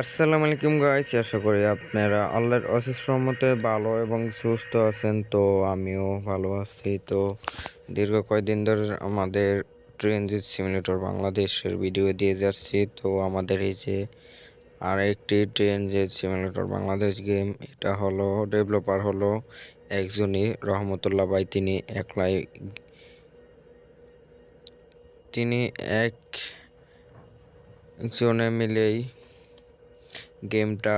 আসসালামু আলাইকুম গাইস, আশা করি আপনারা আল্লাহর অশেষ রহমতে ভালো এবং সুস্থ আছেন। তো আমিও ভালো আছি। তো দীর্ঘ কয়েকদিন ধরে আমাদের ট্রেনজিট সিমুলেটর বাংলাদেশের ভিডিও দিয়ে যাচ্ছি। তো আমাদের এই যে আর একটি ট্রেনজিট সিমুলেটর বাংলাদেশ গেম, এটা হলো ডেভেলপার হলো একজনই, রহমতুল্লাহ ভাই। তিনি একজনে মিলেই গেমটা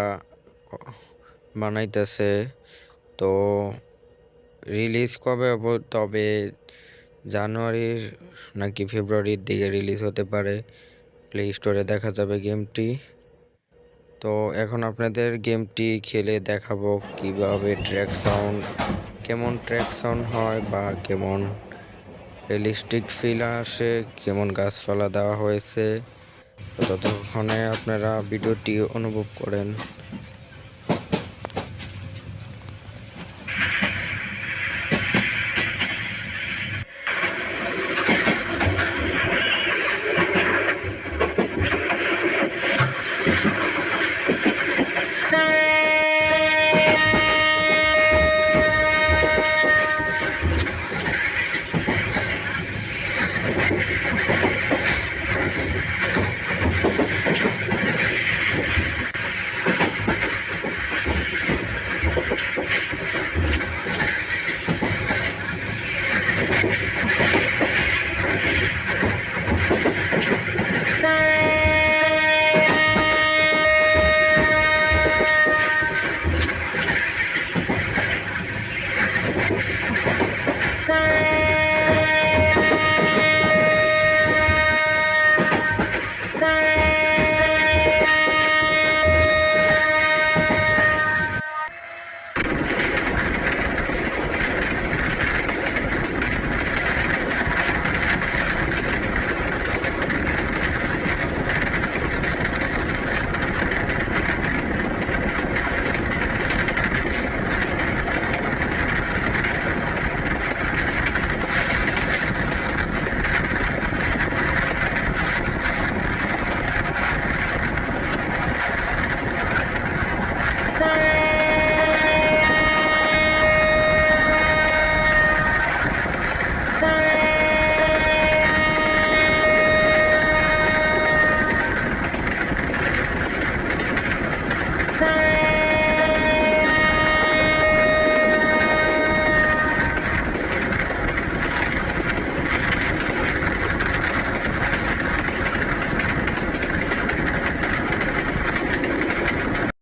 বানাইতেছে। তো রিলিজ কবে হবে? তবে জানুয়ারির নাকি ফেব্রুয়ারির দিকে রিলিজ হতে পারে। প্লে স্টোরে দেখা যাবে গেমটি। তো এখন আপনাদের গেমটি খেলে দেখাবো কিভাবে কেমন ট্র্যাক সাউন্ড হয় বা কেমন রিয়েলিস্টিক ফিল আসে, কেমন গাছপালা দেওয়া হয়েছে। তো ততক্ষণে আপনারা ভিডিওটি অনুভব করেন।